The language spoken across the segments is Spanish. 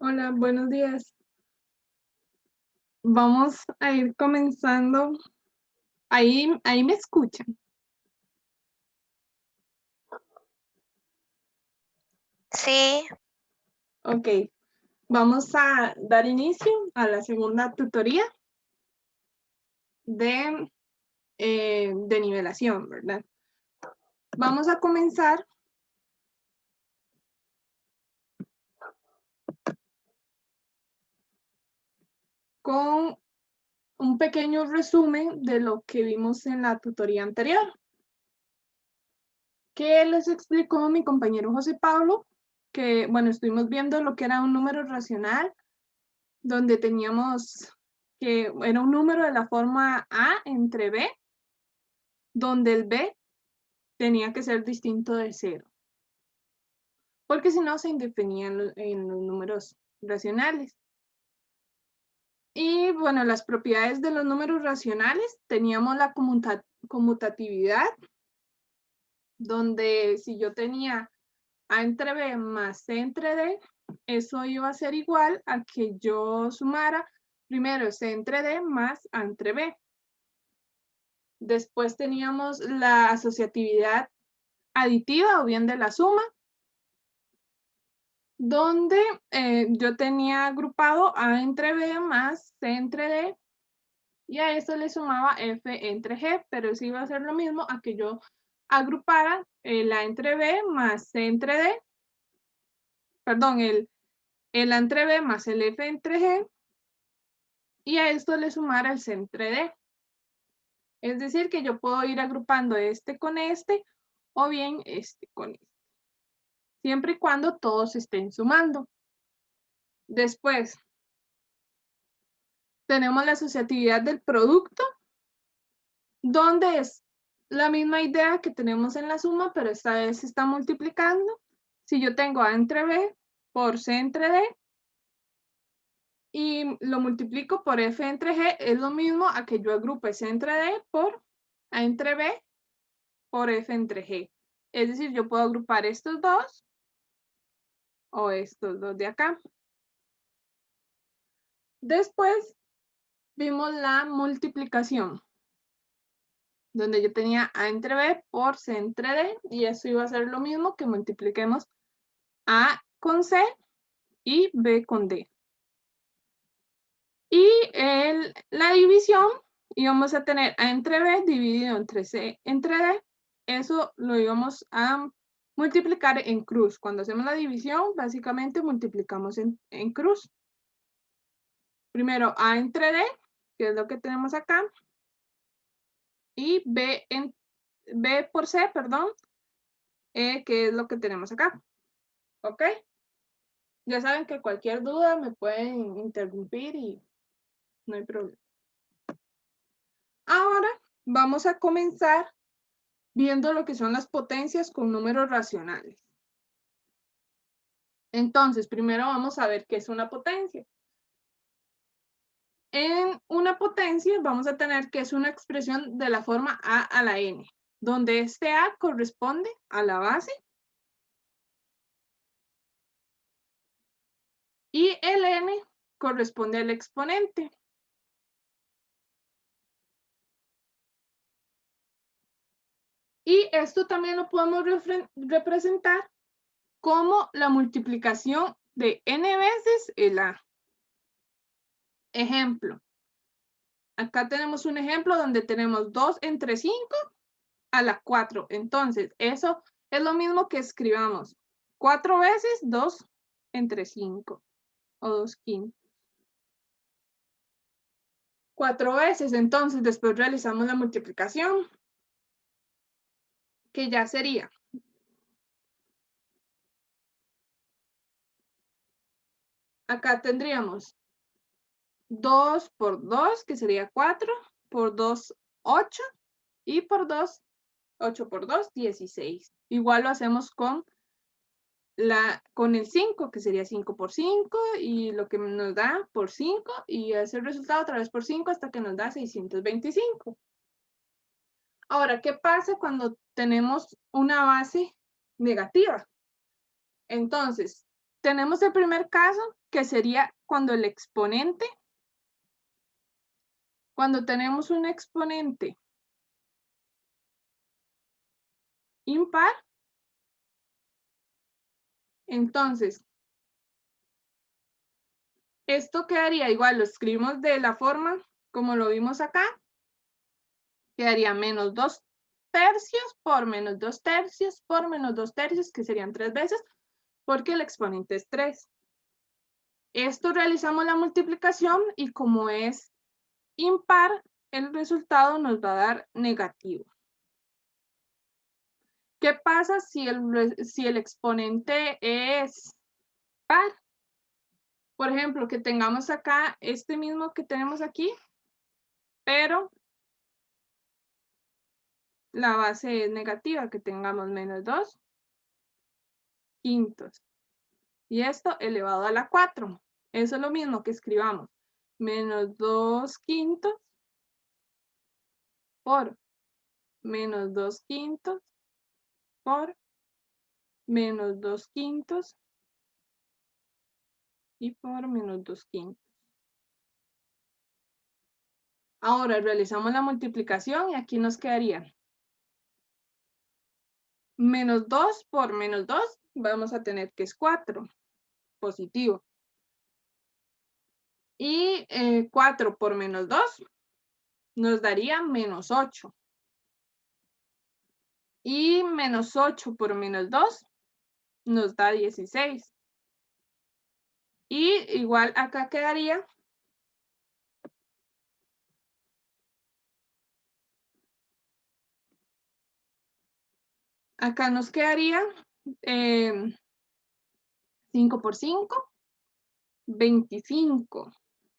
Hola, buenos días. Vamos a ir comenzando. Ahí me escuchan. Sí, Ok, vamos a dar inicio a la segunda tutoría de nivelación, ¿verdad? Vamos a comenzar con un pequeño resumen de lo que vimos en la tutoría anterior. ¿Qué les explicó mi compañero José Pablo? Que, bueno, estuvimos viendo lo que era un número racional, donde teníamos que era un número de la forma A entre B, donde el B tenía que ser distinto de 0, porque si no se indefinían en los números racionales. Y bueno, las propiedades de los números racionales, teníamos la conmutatividad, donde si yo tenía A entre B más C entre D, eso iba a ser igual a que yo sumara primero C entre D más A entre B. Después teníamos la asociatividad aditiva o bien de la suma, donde yo tenía agrupado A entre B más C entre D, y a eso le sumaba F entre G, pero eso iba a ser lo mismo a que yo agrupara el A entre B más C entre D, perdón, el A entre B más el F entre G, y a esto le sumara el C entre D. Es decir, que yo puedo ir agrupando este con este, o bien este con este, siempre y cuando todos estén sumando. Después, tenemos la asociatividad del producto, donde es la misma idea que tenemos en la suma, pero esta vez se está multiplicando. Si yo tengo A entre B por C entre D y lo multiplico por F entre G, es lo mismo a que yo agrupe C entre D por A entre B por F entre G. Es decir, yo puedo agrupar estos dos o estos dos de acá. Después vimos la multiplicación, donde yo tenía A entre B por C entre D, y eso iba a ser lo mismo que multipliquemos A con C y B con D. Y la división, íbamos a tener A entre B dividido entre C entre D, eso lo íbamos a multiplicar en cruz. Cuando hacemos la división, básicamente multiplicamos en cruz. Primero A entre D, que es lo que tenemos acá, y B por C, perdón, que es lo que tenemos acá. ¿Ok? Ya saben que cualquier duda me pueden interrumpir y no hay problema. Ahora vamos a comenzar viendo lo que son las potencias con números racionales. Entonces, primero vamos a ver qué es una potencia. En una potencia vamos a tener que es una expresión de la forma A a la N, donde este A corresponde a la base y el N corresponde al exponente. Y esto también lo podemos representar como la multiplicación de n veces el A. Ejemplo. Acá tenemos un ejemplo donde tenemos 2 entre 5 a la 4. Entonces, eso es lo mismo que escribamos 4 veces 2 entre 5 o 2 quintos. 4 veces, entonces después realizamos la multiplicación, que ya sería acá tendríamos 2 por 2, que sería 4, por 2, 8, y por 2, 8 por 2, 16. Igual lo hacemos con el 5, que sería 5 por 5, y lo que nos da por 5, y hacer el resultado otra vez por 5 hasta que nos da 625. Ahora, ¿qué pasa cuando tenemos una base negativa? Entonces, tenemos el primer caso, que sería cuando el exponente, cuando tenemos un exponente impar, entonces, esto quedaría igual, lo escribimos de la forma como lo vimos acá, quedaría menos 2 tercios por menos 2 tercios por menos 2 tercios, que serían 3 veces, porque el exponente es 3. Esto realizamos la multiplicación y como es impar, el resultado nos va a dar negativo. ¿Qué pasa si el exponente es par? Por ejemplo, que tengamos acá este mismo que tenemos aquí, pero la base es negativa, que tengamos menos 2 quintos. Y esto elevado a la 4. Eso es lo mismo que escribamos. Menos 2 quintos por menos 2 quintos por menos 2 quintos y por menos 2 quintos. Ahora realizamos la multiplicación y aquí nos quedaría menos 2 por menos 2, vamos a tener que es 4, positivo. Y 4 por menos 2 nos daría menos 8. Y menos 8 por menos 2 nos da 16. Y igual acá quedaría acá nos quedaría 5 por 5, 25.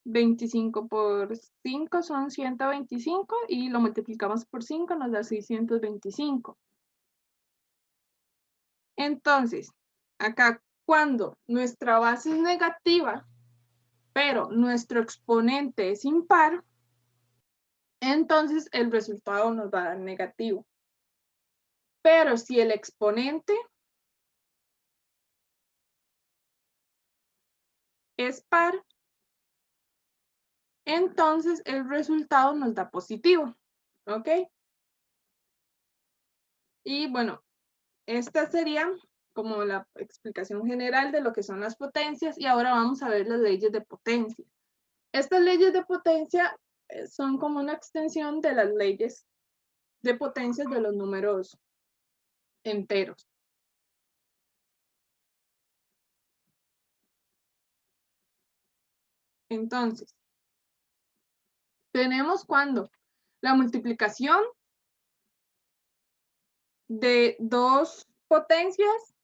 25 por 5 son 125 y lo multiplicamos por 5 nos da 625. Entonces, acá cuando nuestra base es negativa, pero nuestro exponente es impar, entonces el resultado nos va a dar negativo. Pero si el exponente es par, entonces el resultado nos da positivo, ¿ok? Y bueno, esta sería como la explicación general de lo que son las potencias y ahora vamos a ver las leyes de potencia. Estas leyes de potencia son como una extensión de las leyes de potencias de los números enteros. Entonces, tenemos cuando la multiplicación de dos potencias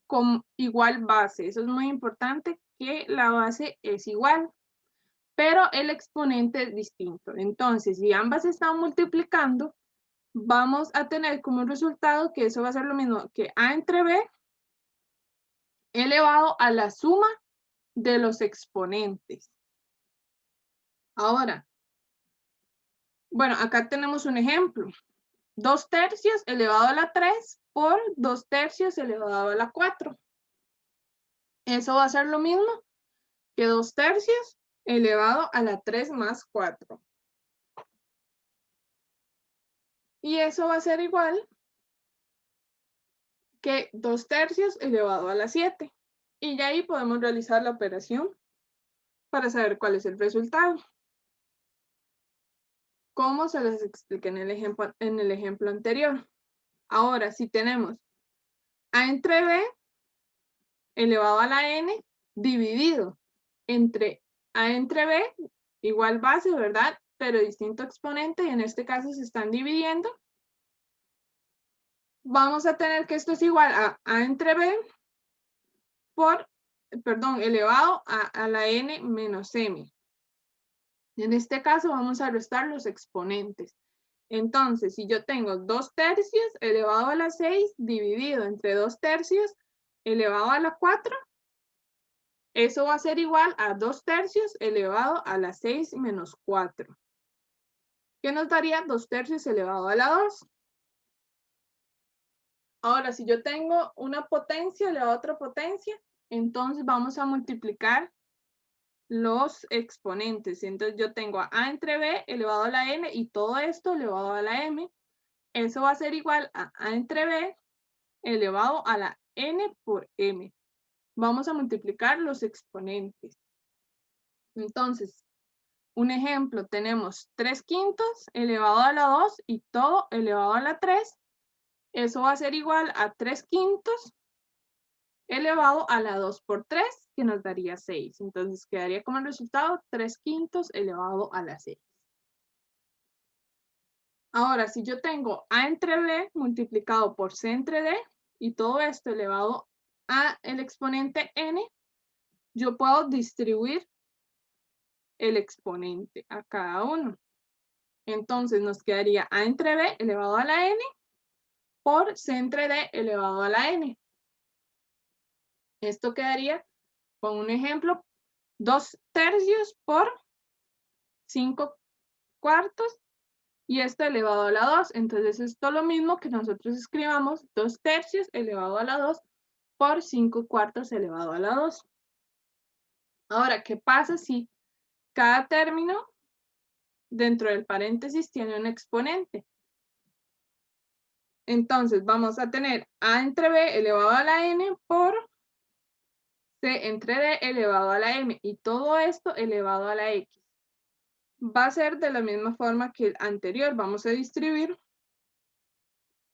con igual base. Eso es muy importante, que la base es igual, pero el exponente es distinto. Entonces, si ambas están multiplicando, vamos a tener como resultado que eso va a ser lo mismo que A entre B elevado a la suma de los exponentes. Ahora, bueno, acá tenemos un ejemplo. 2 tercios elevado a la 3 por 2 tercios elevado a la 4. Eso va a ser lo mismo que 2 tercios elevado a la 3 más 4. Y eso va a ser igual que 2 tercios elevado a la 7. Y ya ahí podemos realizar la operación para saber cuál es el resultado. Como se les expliqué en el ejemplo anterior. Ahora, si tenemos A entre B elevado a la n dividido entre A entre B, igual base, ¿verdad? Pero distinto exponente, y en este caso se están dividiendo. Vamos a tener que esto es igual a A entre B por, perdón, elevado a la n menos m. En este caso vamos a restar los exponentes. Entonces, si yo tengo 2 tercios elevado a la 6 dividido entre 2 tercios elevado a la 4, eso va a ser igual a 2 tercios elevado a la 6 menos 4. ¿Qué nos daría 2 tercios elevado a la 2? Ahora, si yo tengo una potencia elevado a otra potencia, Entonces vamos a multiplicar los exponentes. Entonces yo tengo a entre b elevado a la n y todo esto elevado a la m. Eso va a ser igual a entre b elevado a la n por m. Vamos a multiplicar los exponentes. Entonces, un ejemplo, tenemos 3/5 elevado a la 2 y todo elevado a la 3. Eso va a ser igual a 3/5 elevado a la 2 por 3, que nos daría 6. Entonces quedaría como resultado 3/5 elevado a la 6. Ahora, si yo tengo a entre b multiplicado por c entre d y todo esto elevado a el exponente n, yo puedo distribuir el exponente a cada uno. Entonces nos quedaría a entre b elevado a la n por c entre d elevado a la n. Esto quedaría, con un ejemplo, 2/3 por 5/4 y esto elevado a la 2. Entonces esto es lo mismo que nosotros escribamos 2/3 elevado a la 2 por 5/4 elevado a la 2. Ahora, ¿qué pasa si cada término dentro del paréntesis tiene un exponente? Entonces vamos a tener a entre b elevado a la n por c entre d elevado a la m y todo esto elevado a la x. Va a ser de la misma forma que el anterior. Vamos a distribuir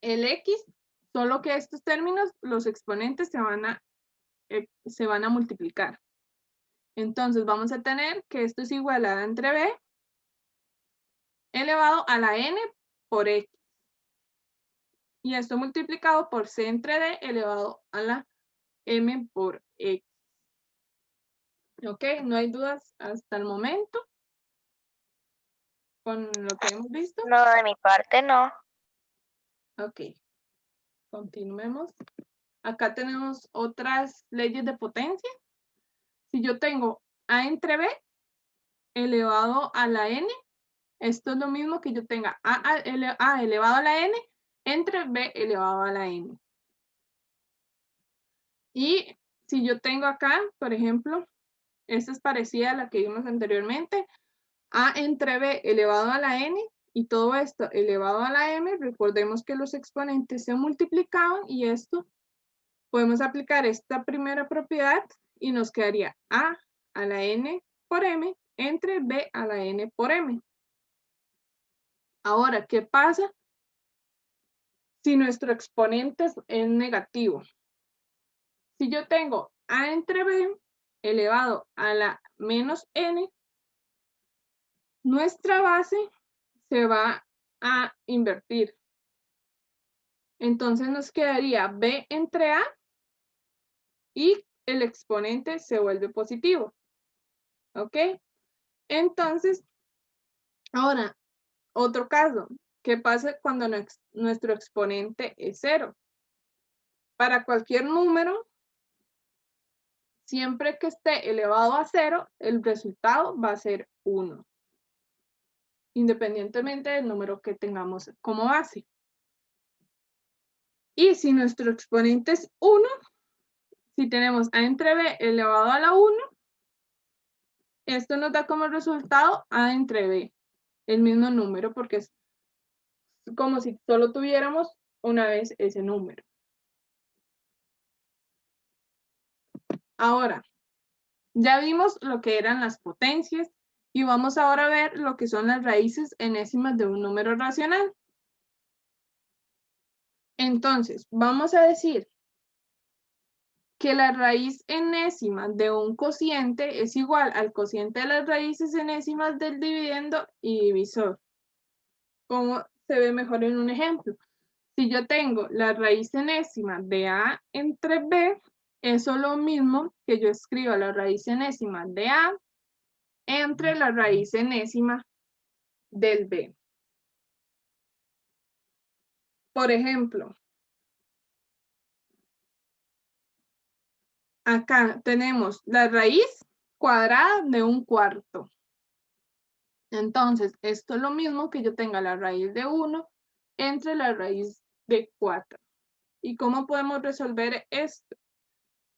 el x, solo que estos términos, los exponentes se van a multiplicar. Entonces vamos a tener que esto es igual a entre b elevado a la n por x. Y esto multiplicado por c entre d elevado a la m por x. ¿Ok? ¿No hay dudas hasta el momento con lo que hemos visto? No, de mi parte no. Ok. Continuemos. Acá tenemos otras leyes de potencia. Si yo tengo a entre b elevado a la n, esto es lo mismo que yo tenga a elevado a la n entre b elevado a la n. Y si yo tengo acá, por ejemplo, esta es parecida a la que vimos anteriormente, a entre b elevado a la n y todo esto elevado a la m, recordemos que los exponentes se multiplicaban y esto podemos aplicar esta primera propiedad y nos quedaría a la n por m entre b a la n por m. Ahora, ¿qué pasa si nuestro exponente es negativo? Si yo tengo a entre b elevado a la menos n, nuestra base se va a invertir. Entonces nos quedaría b entre a y el exponente se vuelve positivo. ¿Ok? Entonces, ahora, otro caso. ¿Qué pasa cuando nuestro exponente es 0? Para cualquier número, siempre que esté elevado a 0, el resultado va a ser 1. Independientemente del número que tengamos como base. Y si nuestro exponente es 1, si tenemos a entre b elevado a la 1, esto nos da como resultado a entre b, el mismo número, porque es como si solo tuviéramos una vez ese número. Ahora, ya vimos lo que eran las potencias y vamos ahora a ver lo que son las raíces enésimas de un número racional. Entonces, vamos a decir que la raíz enésima de un cociente es igual al cociente de las raíces enésimas del dividendo y divisor. ¿Cómo se ve mejor en un ejemplo? Si yo tengo la raíz enésima de a entre b, eso es lo mismo que yo escribo la raíz enésima de a entre la raíz enésima del b. Por ejemplo, acá tenemos la raíz cuadrada de un cuarto. Entonces, esto es lo mismo que yo tenga la raíz de 1 entre la raíz de 4. ¿Y cómo podemos resolver esto?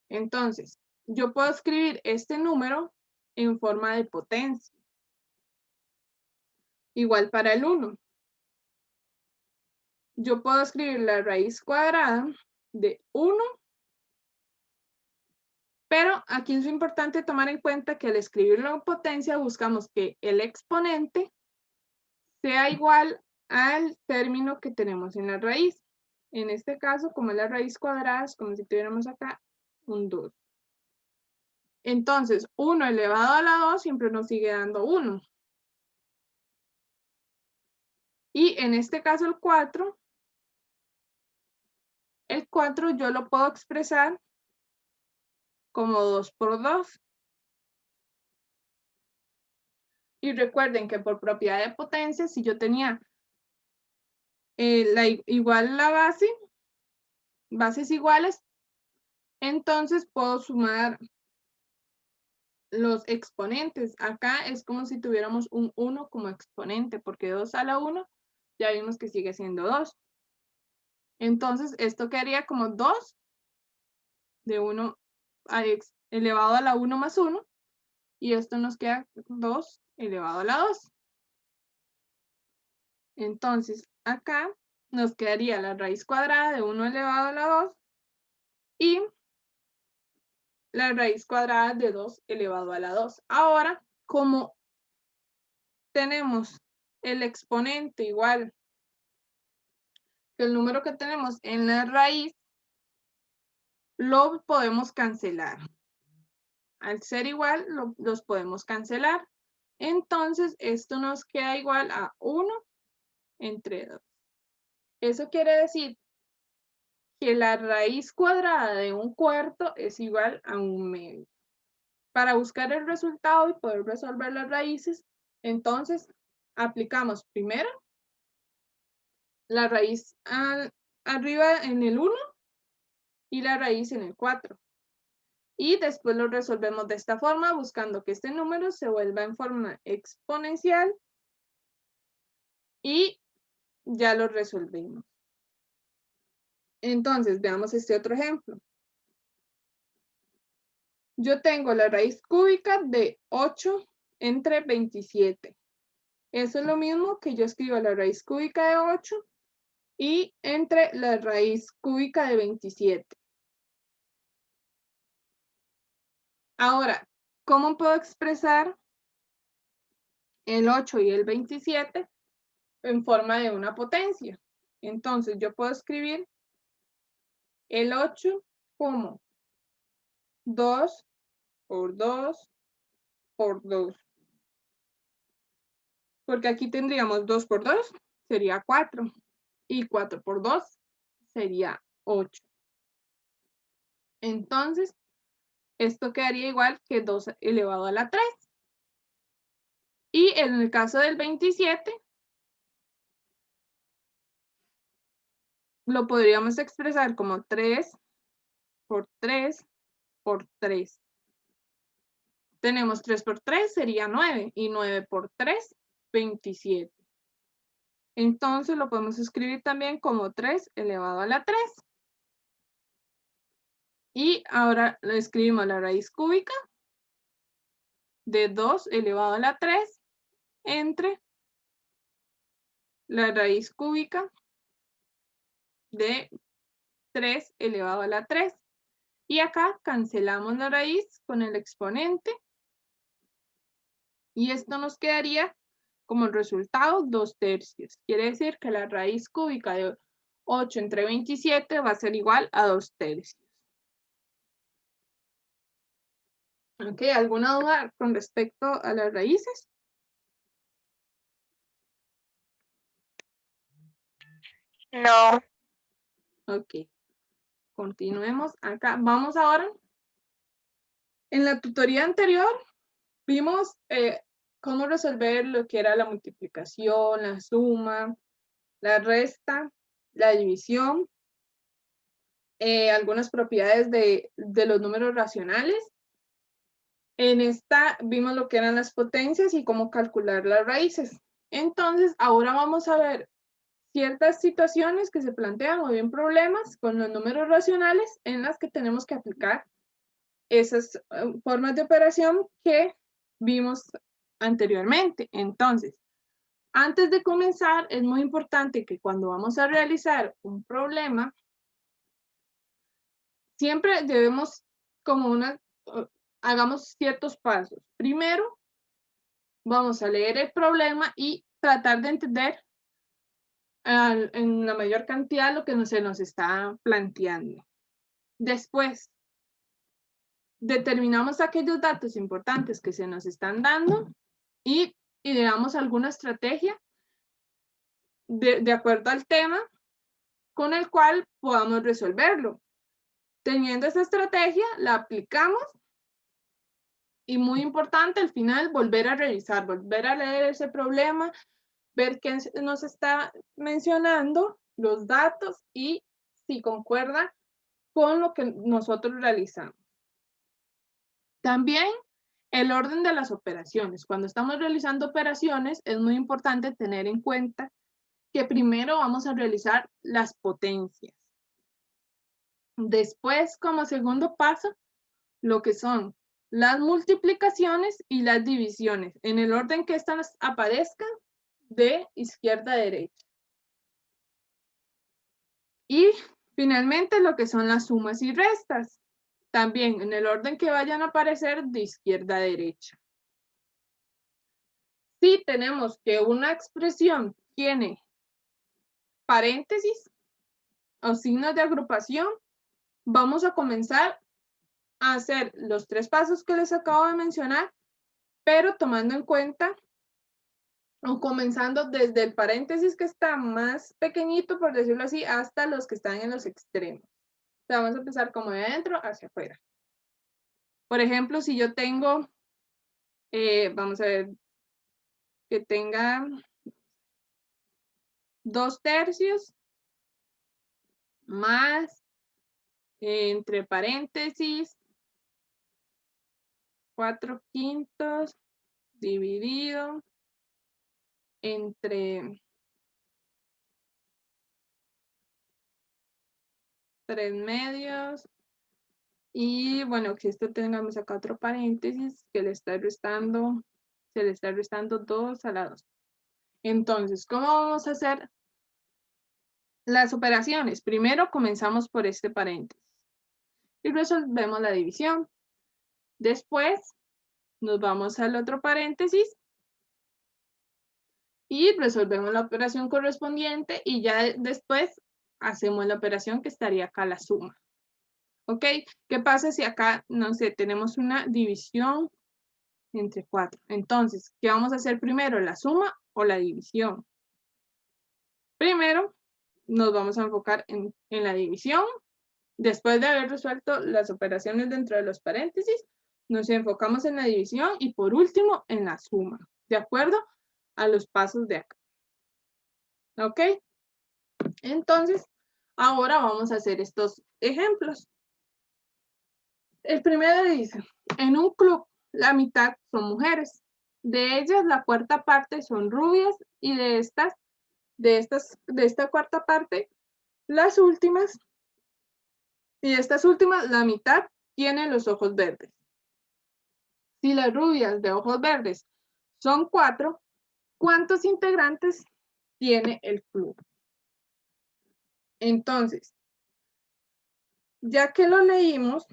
Entonces, yo puedo escribir este número en forma de potencia. Igual para el 1. Yo puedo escribir la raíz cuadrada de 1, pero aquí es importante tomar en cuenta que al escribirlo en potencia buscamos que el exponente sea igual al término que tenemos en la raíz. En este caso, como es la raíz cuadrada, es como si tuviéramos acá un 2. Entonces, 1 elevado a la 2 siempre nos sigue dando 1. Y en este caso el 4 yo lo puedo expresar como 2 por 2. Y recuerden que por propiedad de potencia, si yo tenía igual la bases iguales, entonces puedo sumar los exponentes. Acá es como si tuviéramos un 1 como exponente, porque 2 a la 1 ya vimos que sigue siendo 2. Entonces, esto quedaría como 2 de 1 elevado a la 1 más 1, y esto nos queda 2 elevado a la 2. Entonces, acá nos quedaría la raíz cuadrada de 1 elevado a la 2 y la raíz cuadrada de 2 elevado a la 2. Ahora, como tenemos el exponente igual que el número que tenemos en la raíz, lo podemos cancelar. Al ser igual, los podemos cancelar. Entonces, esto nos queda igual a 1 entre 2. Eso quiere decir que la raíz cuadrada de 1/4 es igual a 1/2. Para buscar el resultado y poder resolver las raíces, entonces aplicamos primero la raíz arriba en el 1 y la raíz en el 4. Y después lo resolvemos de esta forma, buscando que este número se vuelva en forma exponencial y ya lo resolvimos. Entonces, veamos este otro ejemplo. Yo tengo la raíz cúbica de 8 entre 27. Eso es lo mismo que yo escribo la raíz cúbica de 8 y entre la raíz cúbica de 27. Ahora, ¿cómo puedo expresar el 8 y el 27 en forma de una potencia? Entonces, yo puedo escribir el 8 como 2 por 2 por 2. Porque aquí tendríamos 2 por 2, sería 4. Y 4 por 2 sería 8. Entonces, esto quedaría igual que 2 elevado a la 3. Y en el caso del 27, lo podríamos expresar como 3 por 3 por 3. Tenemos 3 por 3, sería 9. Y 9 por 3, 27. Entonces, lo podemos escribir también como 3 elevado a la 3. Y ahora lo escribimos la raíz cúbica de 2 elevado a la 3 entre la raíz cúbica de 3 elevado a la 3. Y acá cancelamos la raíz con el exponente. Y esto nos quedaría como resultado 2/3. Quiere decir que la raíz cúbica de 8 entre 27 va a ser igual a 2/3. ¿Ok? ¿Alguna duda con respecto a las raíces? No. Ok. Continuemos acá. Vamos ahora. En la tutoría anterior vimos cómo resolver lo que era la multiplicación, la suma, la resta, la división, algunas propiedades de los números racionales. En esta vimos lo que eran las potencias y cómo calcular las raíces. Entonces, ahora vamos a ver ciertas situaciones que se plantean o bien problemas con los números racionales en las que tenemos que aplicar esas formas de operación que vimos anteriormente. Entonces, antes de comenzar, es muy importante que cuando vamos a realizar un problema, siempre debemos hagamos ciertos pasos. Primero, vamos a leer el problema y tratar de entender en la mayor cantidad lo que se nos está planteando. Después, determinamos aquellos datos importantes que se nos están dando y ideamos alguna estrategia de acuerdo al tema con el cual podamos resolverlo. Teniendo esa estrategia, la aplicamos y muy importante al final volver a revisar, volver a leer ese problema, ver qué nos está mencionando, los datos y si concuerda con lo que nosotros realizamos. También el orden de las operaciones. Cuando estamos realizando operaciones es muy importante tener en cuenta que primero vamos a realizar las potencias. Después, como segundo paso, lo que son las multiplicaciones y las divisiones, en el orden que estas aparezcan de izquierda a derecha. Y finalmente lo que son las sumas y restas, también en el orden que vayan a aparecer de izquierda a derecha. Si tenemos que una expresión tiene paréntesis o signos de agrupación, vamos a comenzar a hacer los 3 pasos que les acabo de mencionar, pero tomando en cuenta o comenzando desde el paréntesis que está más pequeñito, por decirlo así, hasta los que están en los extremos. O sea, vamos a empezar como de adentro hacia afuera. Por ejemplo, si yo tengo, vamos a ver, que tenga 2/3 más, entre paréntesis, 4/5 dividido entre 3/2 y bueno, que esto tengamos acá otro paréntesis que le está restando, se le está restando 2 a la 2. Entonces, ¿cómo vamos a hacer las operaciones? Primero comenzamos por este paréntesis y resolvemos la división. Después nos vamos al otro paréntesis y resolvemos la operación correspondiente y ya después hacemos la operación que estaría acá, la suma. ¿Ok? ¿Qué pasa si acá, no sé, tenemos una división entre 4? Entonces, ¿qué vamos a hacer primero, la suma o la división? Primero, nos vamos a enfocar en la división. Después de haber resuelto las operaciones dentro de los paréntesis, nos enfocamos en la división y por último en la suma, de acuerdo a los pasos de acá. ¿Ok? Entonces, ahora vamos a hacer estos ejemplos. El primero dice, en un club la mitad son mujeres. De ellas la cuarta parte son rubias y de esta cuarta parte, las últimas, y de estas últimas la mitad tienen los ojos verdes. Si las rubias de ojos verdes son 4, ¿cuántos integrantes tiene el club? Entonces, ya que lo leímos,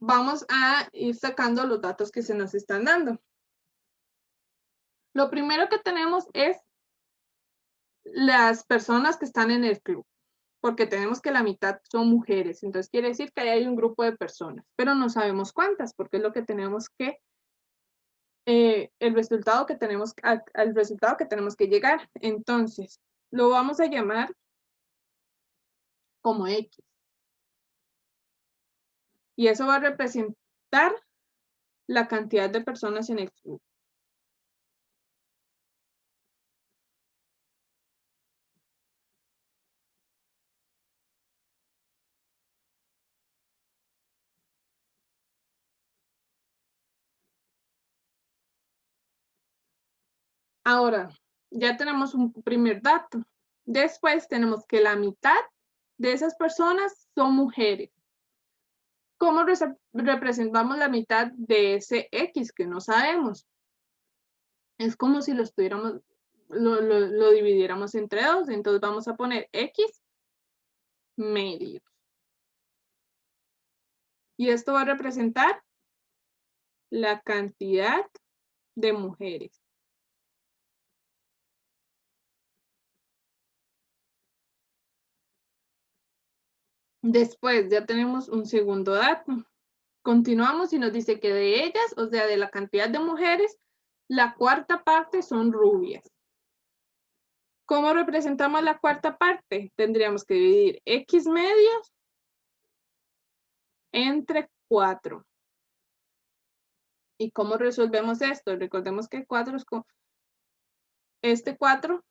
vamos a ir sacando los datos que se nos están dando. Lo primero que tenemos es las personas que están en el club, porque tenemos que la mitad son mujeres, entonces quiere decir que ahí hay un grupo de personas, pero no sabemos cuántas, porque es lo que tenemos que, al resultado que tenemos que llegar. Entonces, lo vamos a llamar como X. Y eso va a representar la cantidad de personas en el club. Ahora, ya tenemos un primer dato. Después tenemos que la mitad de esas personas son mujeres. ¿Cómo representamos la mitad de ese X que no sabemos? Es como si lo estuviéramos, lo dividiéramos entre 2. Entonces vamos a poner X medios. Y esto va a representar la cantidad de mujeres. Después ya tenemos un segundo dato. Continuamos y nos dice que de ellas, o sea, de la cantidad de mujeres, la cuarta parte son rubias. ¿Cómo representamos la cuarta parte? Tendríamos que dividir X medios entre 4. ¿Y cómo resolvemos esto? Recordemos que 4 es este 4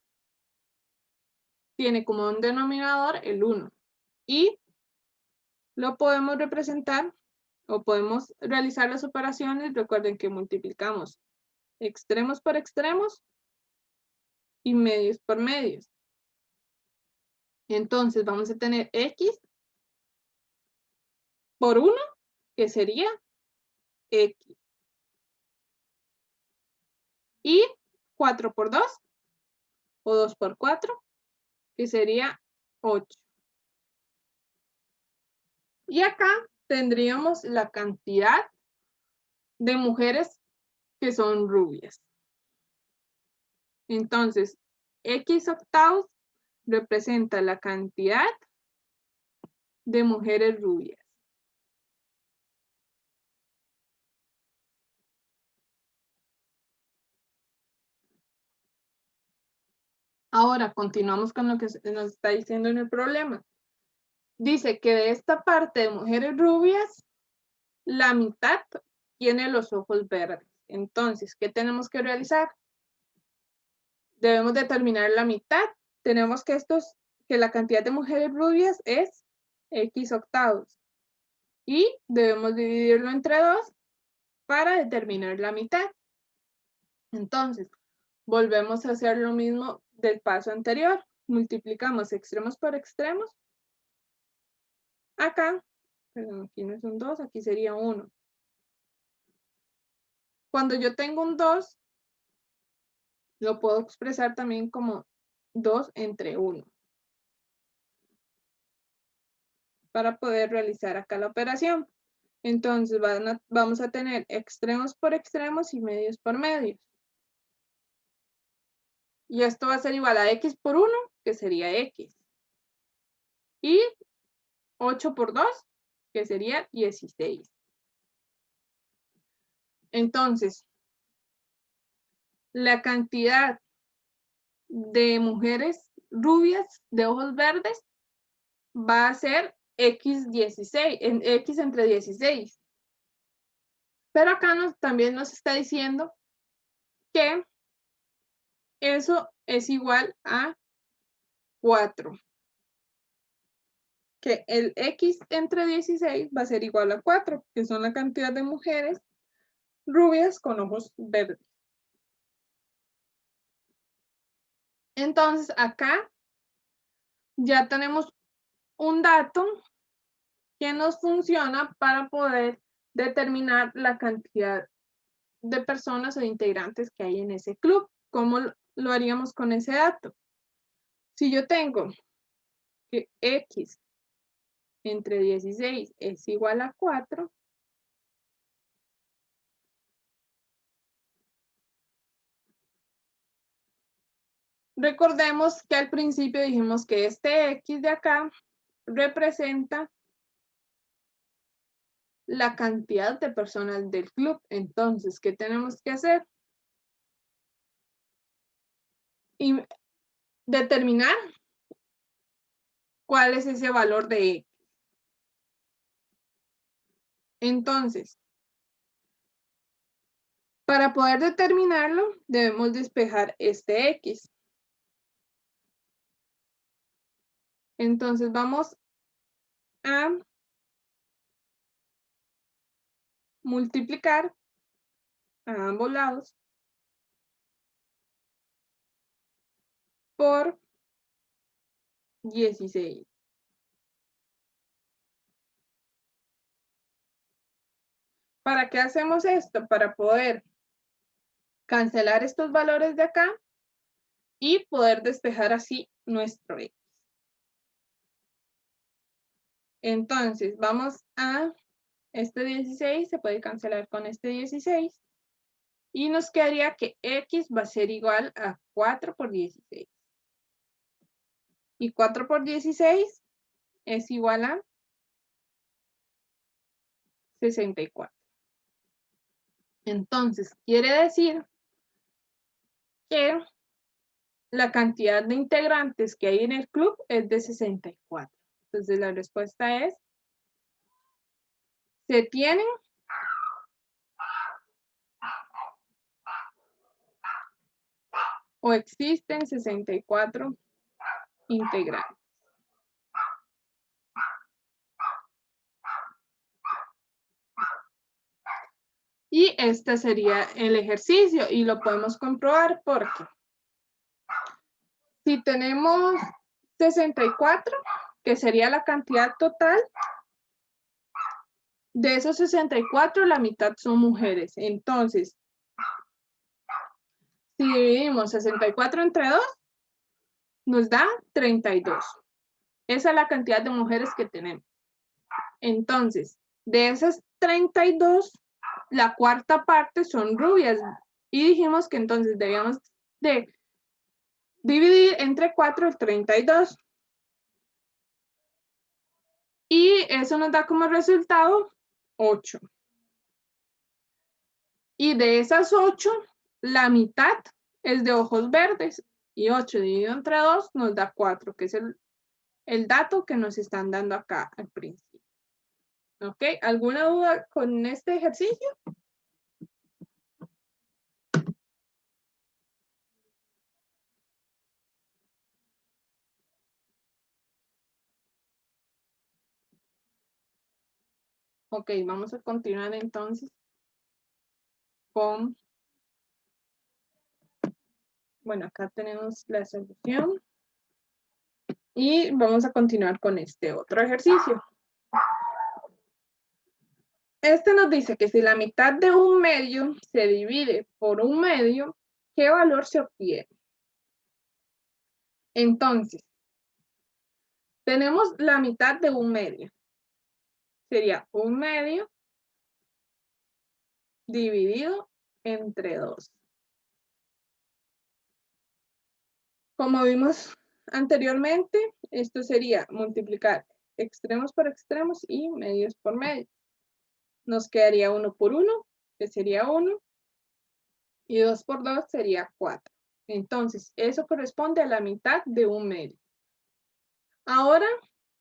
tiene como un denominador el 1. Y lo podemos representar o podemos realizar las operaciones. Recuerden que multiplicamos extremos por extremos y medios por medios. Entonces vamos a tener X por 1, que sería X. Y 4 por 2, o 2 por 4, que sería 8. Y acá tendríamos la cantidad de mujeres que son rubias. Entonces, X octavos representa la cantidad de mujeres rubias. Ahora continuamos con lo que nos está diciendo en el problema. Dice que de esta parte de mujeres rubias, la mitad tiene los ojos verdes. Entonces, ¿qué tenemos que realizar? Debemos determinar la mitad. Tenemos que la cantidad de mujeres rubias es X octavos. Y debemos dividirlo entre 2 para determinar la mitad. Entonces, volvemos a hacer lo mismo del paso anterior. Multiplicamos extremos por extremos. Acá, perdón, aquí no es un 2, aquí sería 1. Cuando yo tengo un 2, lo puedo expresar también como 2 entre 1. Para poder realizar acá la operación. Entonces vamos a tener extremos por extremos y medios por medios. Y esto va a ser igual a X por 1, que sería X. Y 8 por 2, que sería 16. Entonces, la cantidad de mujeres rubias de ojos verdes va a ser X16, X entre 16. Pero acá también nos está diciendo que eso es igual a 4. Que el X entre 16 va a ser igual a 4, que son la cantidad de mujeres rubias con ojos verdes. Entonces, acá ya tenemos un dato que nos funciona para poder determinar la cantidad de personas o integrantes que hay en ese club. ¿Cómo lo haríamos con ese dato? Si yo tengo que X entre 16 es igual a 4, recordemos que al principio dijimos que este X de acá representa la cantidad de personas del club. Entonces, ¿qué tenemos que hacer? Y determinar cuál es ese valor de X. Entonces, para poder determinarlo, debemos despejar este X. Entonces, vamos a multiplicar a ambos lados por 16. ¿Para qué hacemos esto? Para poder cancelar estos valores de acá y poder despejar así nuestro X. Entonces, vamos a este 16, se puede cancelar con este 16. Y nos quedaría que X va a ser igual a 4 por 16. Y 4 por 16 es igual a 64. Entonces, quiere decir que la cantidad de integrantes que hay en el club es de 64. Entonces, la respuesta es, se tienen o existen 64 integrantes. Y este sería el ejercicio y lo podemos comprobar porque si tenemos 64, que sería la cantidad total, de esos 64, la mitad son mujeres. Entonces, si dividimos 64 entre 2, nos da 32. Esa es la cantidad de mujeres que tenemos. Entonces, de esas 32, la cuarta parte son rubias. Y dijimos que entonces debíamos de dividir entre 4 el 32. Y eso nos da como resultado 8. Y de esas 8, la mitad es de ojos verdes. Y 8 dividido entre 2 nos da 4, que es el dato que nos están dando acá al principio. ¿Ok? ¿Alguna duda con este ejercicio? Ok, vamos a continuar entonces con... Bueno, acá tenemos la solución. Y vamos a continuar con este otro ejercicio. Este nos dice que si la mitad de un medio se divide por un medio, ¿qué valor se obtiene? Entonces, tenemos la mitad de un medio. Sería un medio dividido entre 2. Como vimos anteriormente, esto sería multiplicar extremos por extremos y medios por medios. Nos quedaría 1 por 1, que sería 1, y 2 por 2 sería 4. Entonces, eso corresponde a la mitad de un medio. Ahora,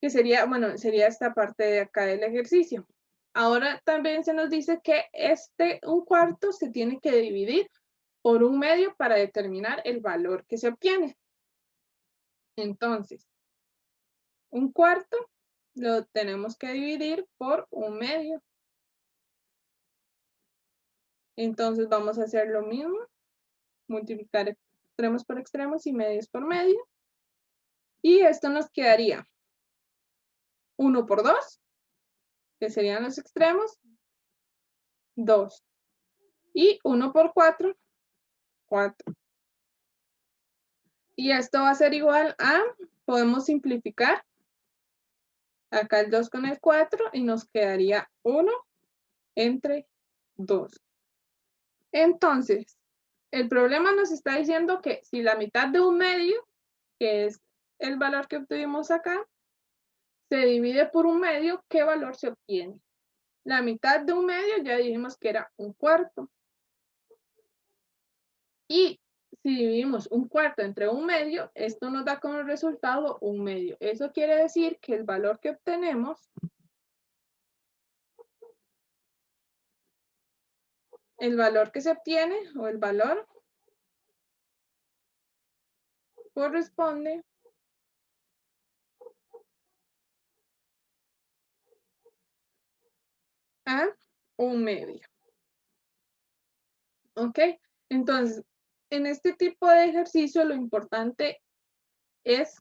que sería, bueno, sería esta parte de acá del ejercicio. Ahora también se nos dice que un cuarto se tiene que dividir por un medio para determinar el valor que se obtiene. Entonces, un cuarto lo tenemos que dividir por un medio. Entonces vamos a hacer lo mismo, multiplicar extremos por extremos y medios por medios. Y esto nos quedaría 1 por 2, que serían los extremos, 2. Y 1 por 4, 4. Y esto va a ser igual a, podemos simplificar, acá el 2 con el 4 y nos quedaría 1 entre 2. Entonces, el problema nos está diciendo que si la mitad de un medio, que es el valor que obtuvimos acá, se divide por un medio, ¿qué valor se obtiene? La mitad de un medio ya dijimos que era un cuarto. Y si dividimos un cuarto entre un medio, esto nos da como resultado un medio. Eso quiere decir que el valor que obtenemos, el valor que se obtiene o el valor corresponde a un medio. ¿Ok? Entonces, en este tipo de ejercicio lo importante es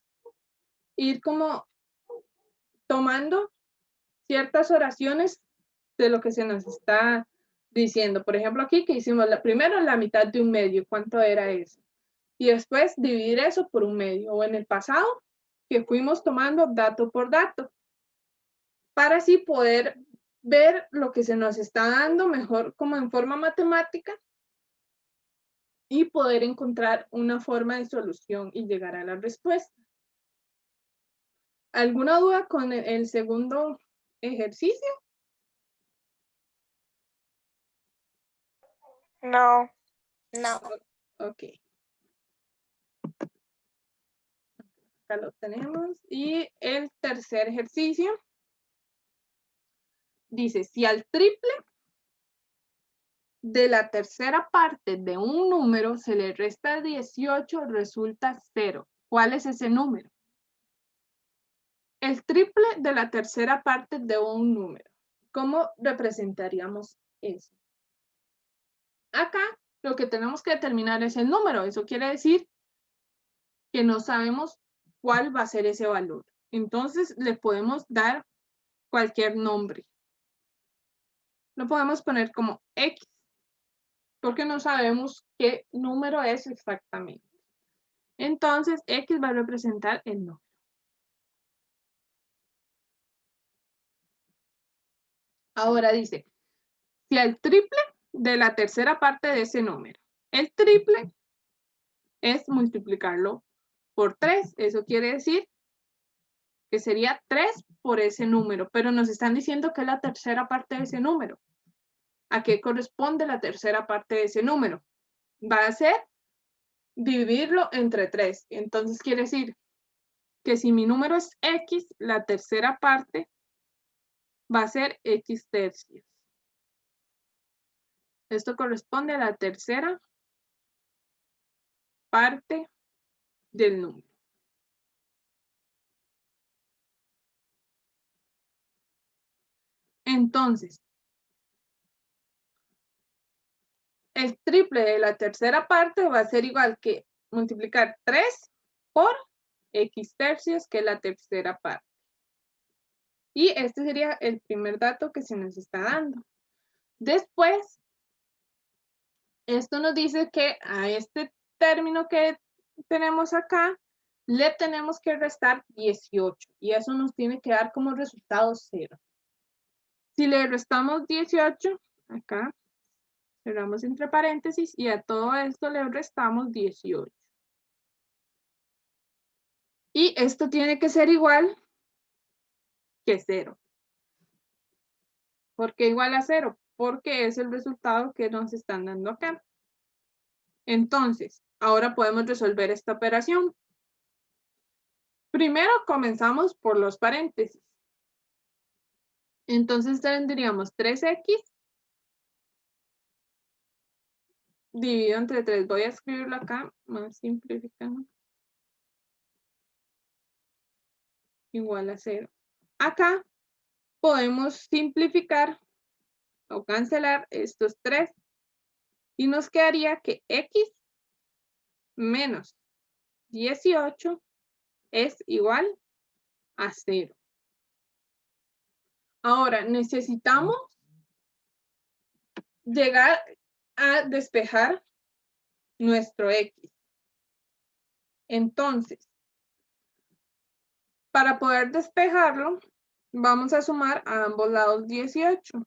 ir como tomando ciertas oraciones de lo que se nos está diciendo. Por ejemplo, aquí que hicimos primero la mitad de un medio, ¿cuánto era eso? Y después dividir eso por un medio. O en el pasado, que fuimos tomando dato por dato, para así poder ver lo que se nos está dando mejor como en forma matemática y poder encontrar una forma de solución y llegar a la respuesta. ¿Alguna duda con el segundo ejercicio? No. No. Ok. Acá lo tenemos. Y el tercer ejercicio dice, si al triple de la tercera parte de un número se le resta 18, resulta 0. ¿Cuál es ese número? El triple de la tercera parte de un número. ¿Cómo representaríamos eso? Acá lo que tenemos que determinar es el número. Eso quiere decir que no sabemos cuál va a ser ese valor. Entonces le podemos dar cualquier nombre. Lo podemos poner como X, porque no sabemos qué número es exactamente. Entonces, X va a representar el número. Ahora dice, si el triple de la tercera parte de ese número, el triple es multiplicarlo por 3. Eso quiere decir que sería 3 por ese número, pero nos están diciendo que es la tercera parte de ese número. ¿A qué corresponde la tercera parte de ese número? Va a ser dividirlo entre 3. Entonces quiere decir que si mi número es X, la tercera parte va a ser X tercios. Esto corresponde a la tercera parte del número. Entonces, el triple de la tercera parte va a ser igual que multiplicar 3 por X tercios, que es la tercera parte. Y este sería el primer dato que se nos está dando. Después, esto nos dice que a este término que tenemos acá, le tenemos que restar 18. Y eso nos tiene que dar como resultado 0. Si le restamos 18, acá, cerramos entre paréntesis, y a todo esto le restamos 18. Y esto tiene que ser igual que 0. ¿Por qué igual a 0? Porque es el resultado que nos están dando acá. Entonces, ahora podemos resolver esta operación. Primero comenzamos por los paréntesis. Entonces tendríamos 3x dividido entre 3. Voy a escribirlo acá, más simplificando. Igual a 0. Acá podemos simplificar o cancelar estos 3. Y nos quedaría que x menos 18 es igual a 0. Ahora necesitamos llegar a despejar nuestro x. Entonces, para poder despejarlo, vamos a sumar a ambos lados 18.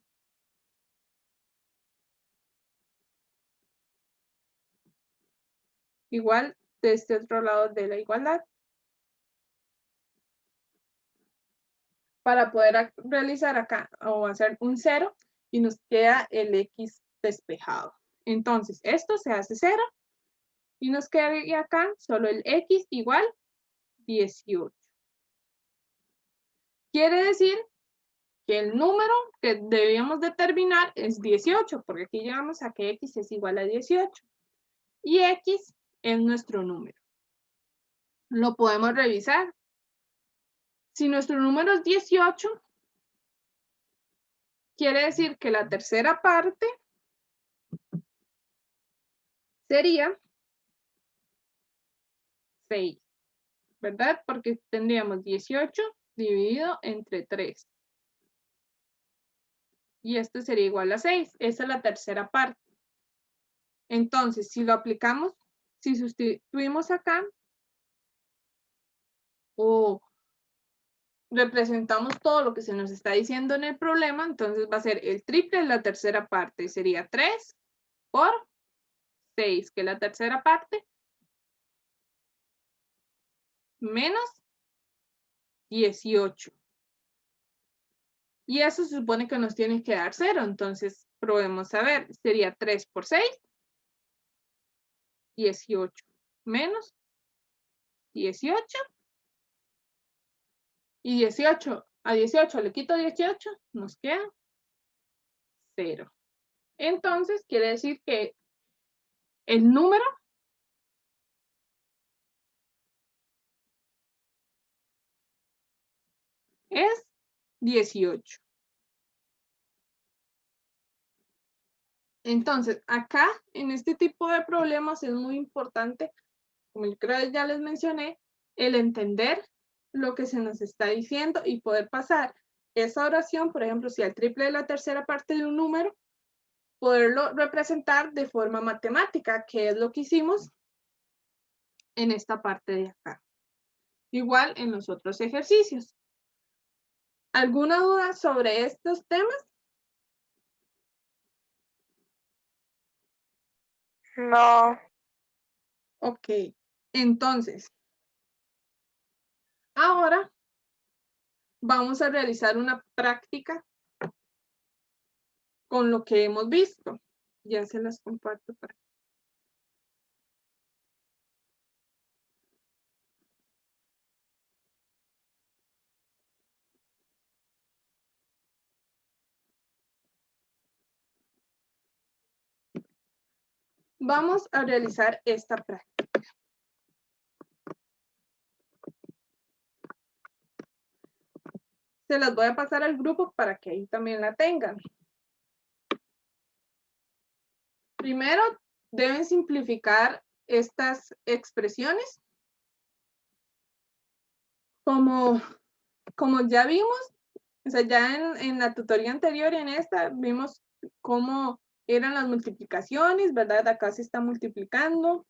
Igual de este otro lado de la igualdad. Para poder realizar acá o hacer un 0 y nos queda el x despejado. Entonces, esto se hace 0 y nos quedaría acá solo el x igual 18. Quiere decir que el número que debíamos determinar es 18, porque aquí llegamos a que x es igual a 18. Y x es nuestro número. Lo podemos revisar. Si nuestro número es 18, quiere decir que la tercera parte sería 6, ¿verdad? Porque tendríamos 18 dividido entre 3. y este sería igual a 6. Esa es la tercera parte. Entonces, si lo aplicamos, si sustituimos acá, o representamos todo lo que se nos está diciendo en el problema, entonces va a ser el triple de la tercera parte, sería 3 por 6, que es la tercera parte, menos 18. Y eso se supone que nos tiene que dar 0, entonces probemos a ver, sería 3 por 6, 18, menos 18, y 18, a 18 le quito 18, nos queda 0. Entonces quiere decir que el número es 18. Entonces, acá, en este tipo de problemas es muy importante, como yo creo que ya les mencioné, el entender lo que se nos está diciendo y poder pasar esa oración, por ejemplo, si al triple de la tercera parte de un número, poderlo representar de forma matemática, que es lo que hicimos en esta parte de acá. Igual en los otros ejercicios. ¿Alguna duda sobre estos temas? No. Ok, entonces, ahora vamos a realizar una práctica con lo que hemos visto. Ya se las comparto para vamos a realizar esta práctica. Se las voy a pasar al grupo para que ahí también la tengan. Primero, deben simplificar estas expresiones. Como ya vimos, o sea, ya en la tutoría anterior, en esta, vimos cómo eran las multiplicaciones, ¿verdad? Acá se está multiplicando.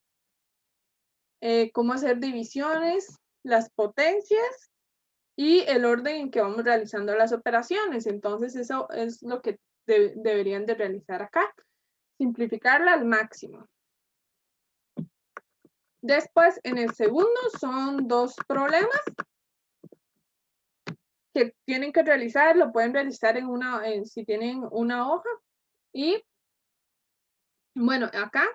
Cómo hacer divisiones, las potencias y el orden en que vamos realizando las operaciones. Entonces, eso es lo que deberían de realizar acá. Simplificarla al máximo. Después, en el segundo, son 2 problemas que tienen que realizar. Lo pueden realizar si tienen una hoja. Y, bueno, acá,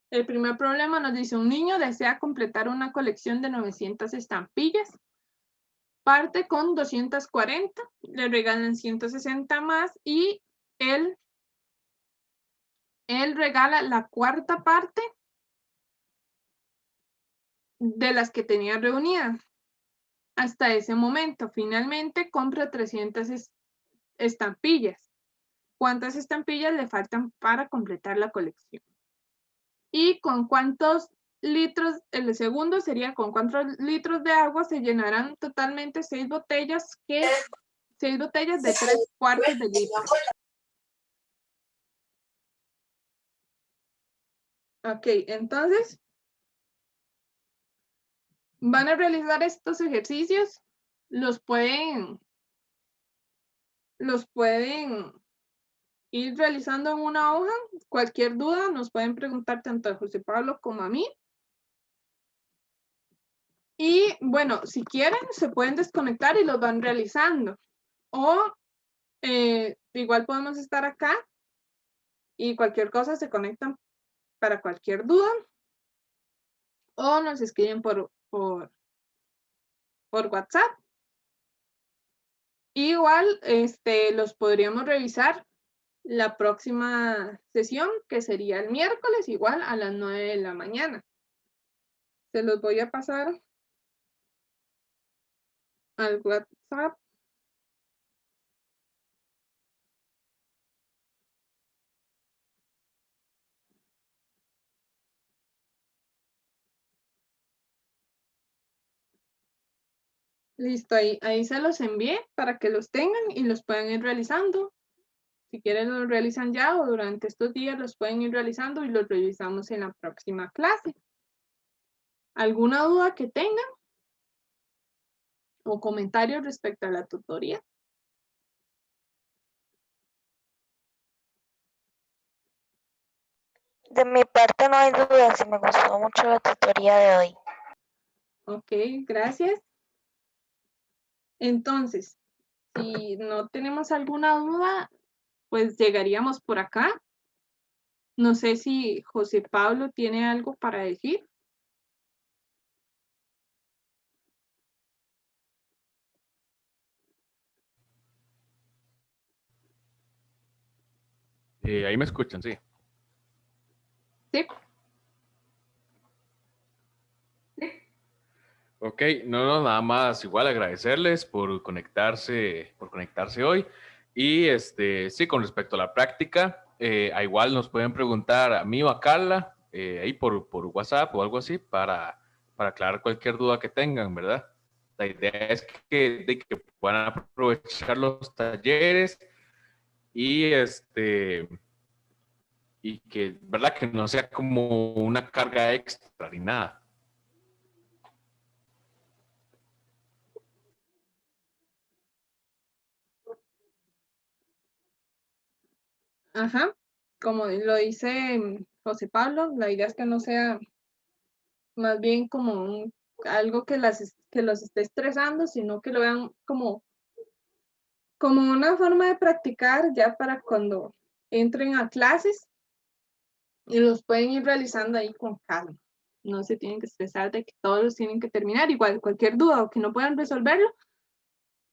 el primer problema nos dice, un niño desea completar una colección de 900 estampillas. Parte con 240, le regalan 160 más y él regala la cuarta parte de las que tenía reunidas hasta ese momento. Finalmente compra 300 estampillas. ¿Cuántas estampillas le faltan para completar la colección? ¿Y con cuántos litros, el segundo sería con cuántos litros de agua se llenarán totalmente 6 botellas de 3 cuartos de litro? Ok, entonces van a realizar estos ejercicios, los pueden ir realizando en una hoja. Cualquier duda nos pueden preguntar tanto a José Pablo como a mí. Y bueno, si quieren, se pueden desconectar y los van realizando. O igual podemos estar acá y cualquier cosa se conectan para cualquier duda. O nos escriben por WhatsApp. Igual los podríamos revisar la próxima sesión, que sería el miércoles, igual a las 9 de la mañana. Se los voy a pasar al WhatsApp. Listo, ahí se los envié para que los tengan y los puedan ir realizando. Si quieren lo realizan ya o durante estos días los pueden ir realizando y los revisamos en la próxima clase. ¿Alguna duda que tengan? ¿O comentarios respecto a la tutoría? De mi parte no hay dudas y me gustó mucho la tutoría de hoy. Ok, gracias. Entonces, si no tenemos alguna duda, pues llegaríamos por acá. No sé si José Pablo tiene algo para decir. Ahí me escuchan, sí. Sí. Ok, no, nada más igual agradecerles por conectarse hoy. Y sí, con respecto a la práctica, a igual nos pueden preguntar a mí o a Carla, ahí por WhatsApp o algo así, para aclarar cualquier duda que tengan, ¿verdad? La idea es que puedan aprovechar los talleres y y que, ¿verdad? Que no sea como una carga extra ni nada. Ajá. Como lo dice José Pablo, la idea es que no sea más bien como algo que los esté estresando, sino que lo vean como una forma de practicar ya para cuando entren a clases y los pueden ir realizando ahí con calma. No se tienen que estresar de que todos los tienen que terminar. Igual, cualquier duda o que no puedan resolverlo,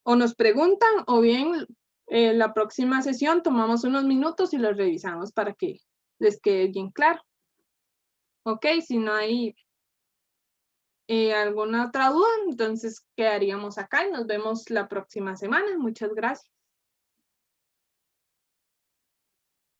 o nos preguntan, o bien la próxima sesión tomamos unos minutos y los revisamos para que les quede bien claro. Ok, si no hay alguna otra duda, entonces quedaríamos acá y nos vemos la próxima semana. Muchas gracias.